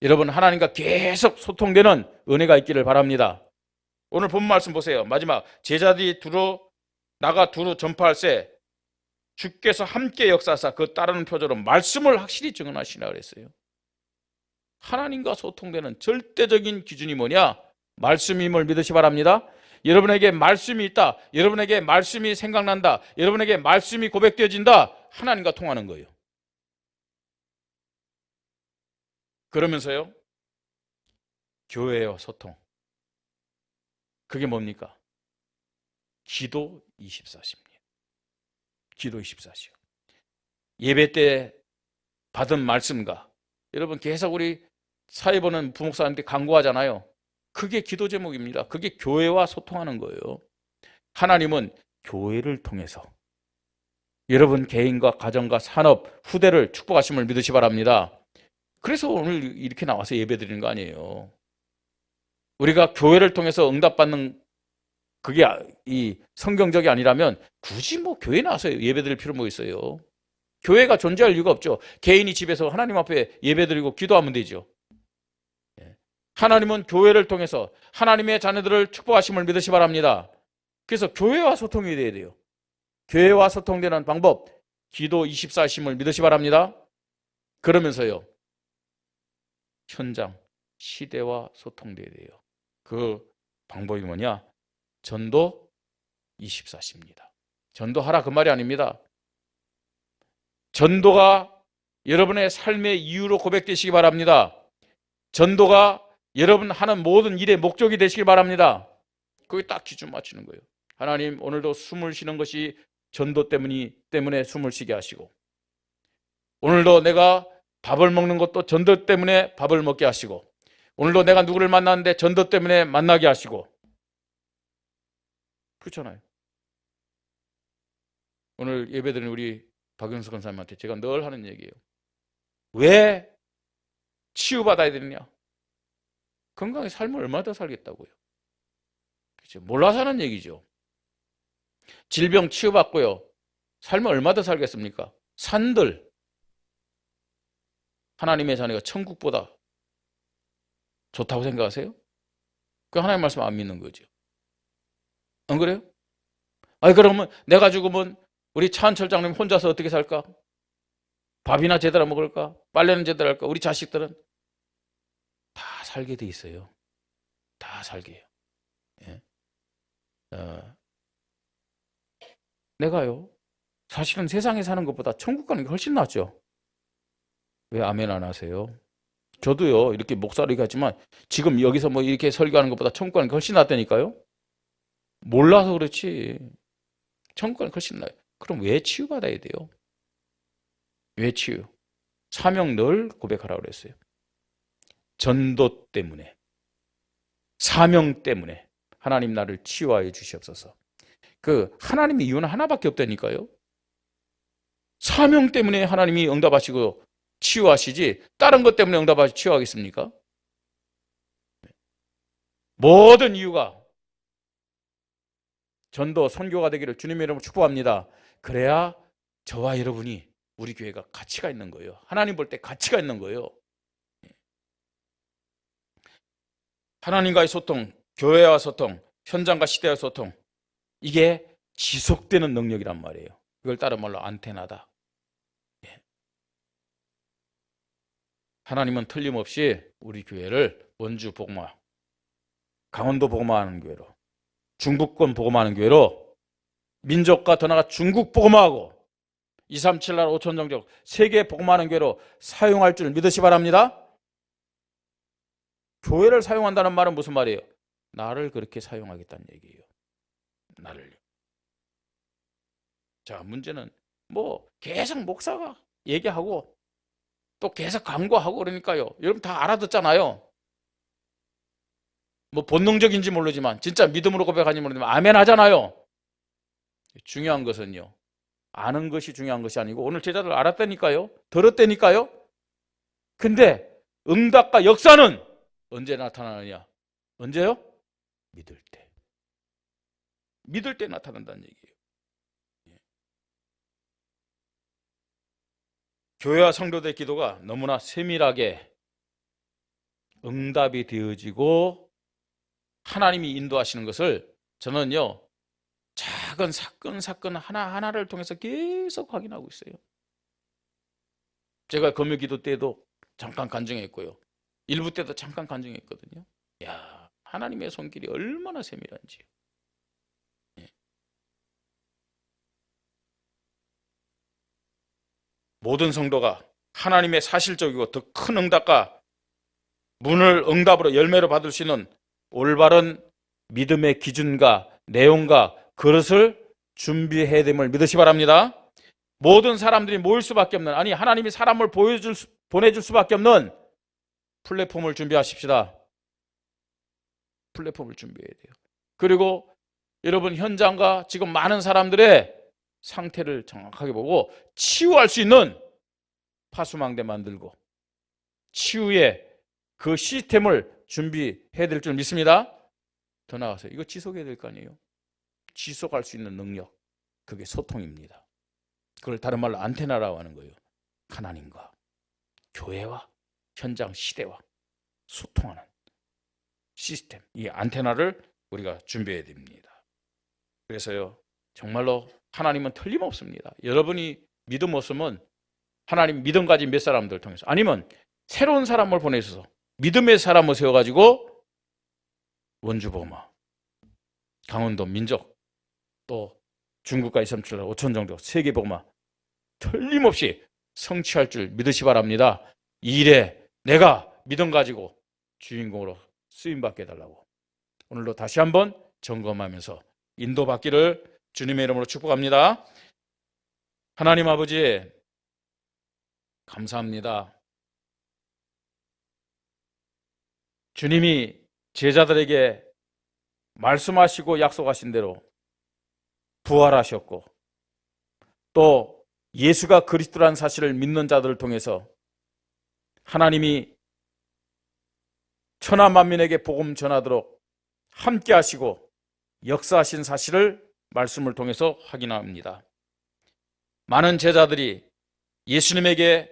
여러분 하나님과 계속 소통되는 은혜가 있기를 바랍니다. 오늘 본 말씀 보세요. 마지막 제자들이 나가 두루 전파할세 주께서 함께 역사하사 그 따르는 표적으로 말씀을 확실히 증언하시라 그랬어요. 하나님과 소통되는 절대적인 기준이 뭐냐? 말씀임을 믿으시 바랍니다. 여러분에게 말씀이 있다. 여러분에게 말씀이 생각난다. 여러분에게 말씀이 고백되어진다. 하나님과 통하는 거예요. 그러면서요. 교회와 소통. 그게 뭡니까? 기도 24시입니다. 기도 24시요. 예배 때 받은 말씀과 여러분 계속 우리 사회 보는 부목사님한테 강구하잖아요. 그게 기도 제목입니다. 그게 교회와 소통하는 거예요. 하나님은 교회를 통해서 여러분 개인과 가정과 산업, 후대를 축복하심을 믿으시 바랍니다. 그래서 오늘 이렇게 나와서 예배 드리는 거 아니에요. 우리가 교회를 통해서 응답받는 그게 이 성경적이 아니라면 굳이 뭐 교회 나와서 예배 드릴 필요 뭐 있어요. 교회가 존재할 이유가 없죠. 개인이 집에서 하나님 앞에 예배 드리고 기도하면 되죠. 하나님은 교회를 통해서 하나님의 자녀들을 축복하심을 믿으시 바랍니다. 그래서 교회와 소통이 돼야 돼요. 교회와 소통되는 방법 기도 24심을 믿으시 바랍니다. 그러면서요 현장 시대와 소통돼야 돼요. 그 방법이 뭐냐? 전도 24시입니다. 전도하라 그 말이 아닙니다. 전도가 여러분의 삶의 이유로 고백되시기 바랍니다. 전도가 여러분 하는 모든 일의 목적이 되시길 바랍니다. 거기 딱 기준 맞추는 거예요. 하나님 오늘도 숨을 쉬는 것이 전도 때문에 숨을 쉬게 하시고 오늘도 내가 밥을 먹는 것도 전도 때문에 밥을 먹게 하시고 오늘도 내가 누구를 만났는데 전도 때문에 만나게 하시고 그렇잖아요. 오늘 예배드리는 우리 박영수 권사님한테 제가 늘 하는 얘기예요. 왜 치유받아야 되느냐? 건강하게 삶을 얼마나 더 살겠다고요. 그렇죠? 몰라서 하는 얘기죠. 질병 치유받고요. 삶을 얼마나 더 살겠습니까? 산들 하나님의 자녀가 천국보다 좋다고 생각하세요? 그 하나님 말씀 안 믿는 거죠. 안 그래요? 아니 그러면 내가 죽으면 우리 차한철 장님 혼자서 어떻게 살까? 밥이나 제대로 먹을까? 빨래는 제대로 할까? 우리 자식들은 다 살게 돼 있어요. 다 살게 해요. 예. 내가요, 사실은 세상에 사는 것보다 천국 가는 게 훨씬 낫죠. 왜 아멘 안 하세요? 저도요, 이렇게 목사를 얘기하지만 지금 여기서 뭐 이렇게 설교하는 것보다 천국 가는 게 훨씬 낫다니까요? 몰라서 그렇지. 천국 가는 게 훨씬 나아요. 그럼 왜 치유받아야 돼요? 왜 치유? 사명 늘 고백하라고 그랬어요. 전도 때문에, 사명 때문에 하나님 나를 치유하여 주시옵소서. 그 하나님의 이유는 하나밖에 없다니까요. 사명 때문에 하나님이 응답하시고 치유하시지 다른 것 때문에 응답하시고 치유하겠습니까? 모든 이유가 전도 선교가 되기를 주님의 이름으로 축복합니다. 그래야 저와 여러분이 우리 교회가 가치가 있는 거예요. 하나님 볼 때 가치가 있는 거예요. 하나님과의 소통, 교회와 소통, 현장과 시대와 소통, 이게 지속되는 능력이란 말이에요. 이걸 다른 말로 안테나다. 하나님은 틀림없이 우리 교회를 원주 복음화, 강원도 복음화하는 교회로, 중부권 복음화하는 교회로, 민족과 더 나아가 중국 복음화하고 237 나라 5천 종족 세계 복음화하는 교회로 사용할 줄 믿으시 바랍니다. 교회를 사용한다는 말은 무슨 말이에요? 나를 그렇게 사용하겠다는 얘기예요. 나를. 자, 문제는 뭐 계속 목사가 얘기하고 또 계속 광고하고 그러니까요. 여러분 다 알아듣잖아요. 뭐 본능적인지 모르지만 진짜 믿음으로 고백하는지 모르지만 아멘 하잖아요. 중요한 것은요, 아는 것이 중요한 것이 아니고 오늘 제자들 알았다니까요. 들었다니까요. 근데 응답과 역사는 언제 나타나느냐? 언제요? 믿을 때. 믿을 때 나타난다는 얘기예요. 교회와 성도들의 기도가 너무나 세밀하게 응답이 되어지고 하나님이 인도하시는 것을 저는요, 작은 사건 하나하나를 통해서 계속 확인하고 있어요. 제가 금요 기도 때도 잠깐 간증했고요. 일부 때도 잠깐 간증했거든요. 야, 하나님의 손길이 얼마나 세밀한지. 모든 성도가 하나님의 사실적이고 더 큰 응답과 문을 응답으로 열매로 받을 수 있는 올바른 믿음의 기준과 내용과 그릇을 준비해야 됨을 믿으시 바랍니다. 모든 사람들이 모일 수밖에 없는, 아니 하나님이 사람을 보내줄 수밖에 없는 플랫폼을 준비하십시다. 플랫폼을 준비해야 돼요. 그리고 여러분 현장과 지금 많은 사람들의 상태를 정확하게 보고 치유할 수 있는 파수망대 만들고 치유의 그 시스템을 준비해야 될 줄 믿습니다. 더 나아가서 이거 지속해야 될 거 아니에요. 지속할 수 있는 능력, 그게 소통입니다. 그걸 다른 말로 안테나라고 하는 거예요. 하나님과 교회와 현장 시대와 소통하는 시스템, 이 안테나를 우리가 준비해야 됩니다. 그래서요, 정말로 하나님은 틀림없습니다. 여러분이 믿음 없으면 하나님 믿음 가진 몇 사람들 통해서, 아니면 새로운 사람을 보내셔서 믿음의 사람을 세워가지고 원주복음화, 강원도 민족, 또 중국과 237 나라 5천 정도 세계복음화 틀림없이 성취할 줄 믿으시 바랍니다. 이 일에 내가 믿음 가지고 주인공으로 쓰임받게 해달라고 오늘도 다시 한번 점검하면서 인도받기를 주님의 이름으로 축복합니다. 하나님 아버지, 감사합니다. 주님이 제자들에게 말씀하시고 약속하신 대로 부활하셨고 또 예수가 그리스도라는 사실을 믿는 자들을 통해서 하나님이 천하 만민에게 복음 전하도록 함께 하시고 역사하신 사실을 말씀을 통해서 확인합니다. 많은 제자들이 예수님에게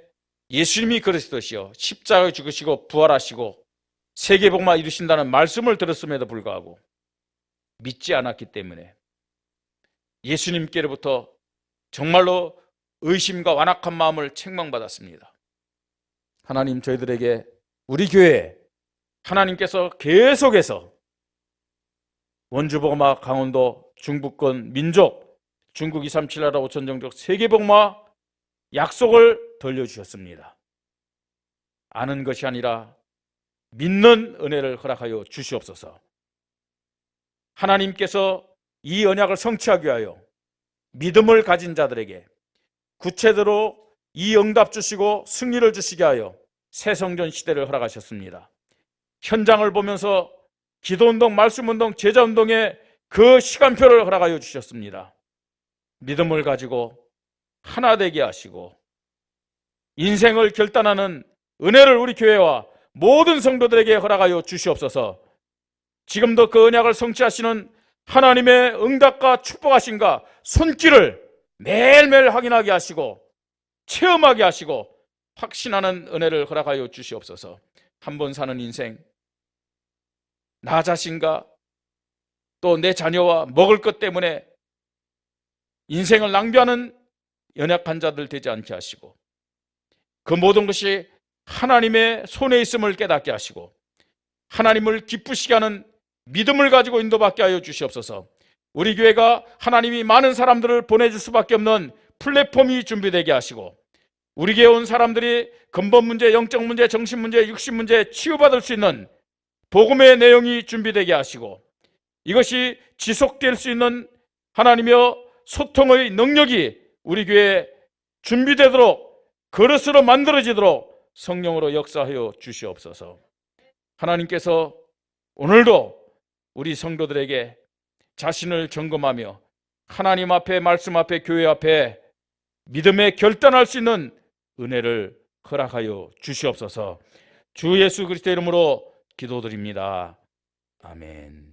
예수님이 그리스도시요 십자가에 죽으시고 부활하시고 세계복음화 이루신다는 말씀을 들었음에도 불구하고 믿지 않았기 때문에 예수님께로부터 정말로 의심과 완악한 마음을 책망받았습니다. 하나님, 저희들에게 우리 교회에 하나님께서 계속해서 원주복음화 강원도 중부권 민족 중국 237 나라 5천 종족 세계복음화 약속을 들려주셨습니다. 아는 것이 아니라 믿는 은혜를 허락하여 주시옵소서. 하나님께서 이 언약을 성취하기 위하여 믿음을 가진 자들에게 구체적으로 이 응답 주시고 승리를 주시게 하여 새성전 시대를 허락하셨습니다. 현장을 보면서 기도운동, 말씀운동, 제자운동의 그 시간표를 허락하여 주셨습니다. 믿음을 가지고 하나 되게 하시고 인생을 결단하는 은혜를 우리 교회와 모든 성도들에게 허락하여 주시옵소서. 지금도 그 언약을 성취하시는 하나님의 응답과 축복하심과 손길을 매일매일 확인하게 하시고 체험하게 하시고 확신하는 은혜를 허락하여 주시옵소서. 한 번 사는 인생, 나 자신과 또 내 자녀와 먹을 것 때문에 인생을 낭비하는 연약한 자들 되지 않게 하시고 그 모든 것이 하나님의 손에 있음을 깨닫게 하시고 하나님을 기쁘시게 하는 믿음을 가지고 인도받게 하여 주시옵소서. 우리 교회가 하나님이 많은 사람들을 보내줄 수밖에 없는 플랫폼이 준비되게 하시고 우리 교회에 온 사람들이 근본 문제, 영적 문제, 정신 문제, 육신 문제 치유받을 수 있는 복음의 내용이 준비되게 하시고 이것이 지속될 수 있는 하나님의 소통의 능력이 우리 교회에 준비되도록 그릇으로 만들어지도록 성령으로 역사하여 주시옵소서. 하나님께서 오늘도 우리 성도들에게 자신을 점검하며 하나님 앞에, 말씀 앞에, 교회 앞에 믿음에 결단할 수 있는 은혜를 허락하여 주시옵소서. 주 예수 그리스도의 이름으로 기도드립니다. 아멘.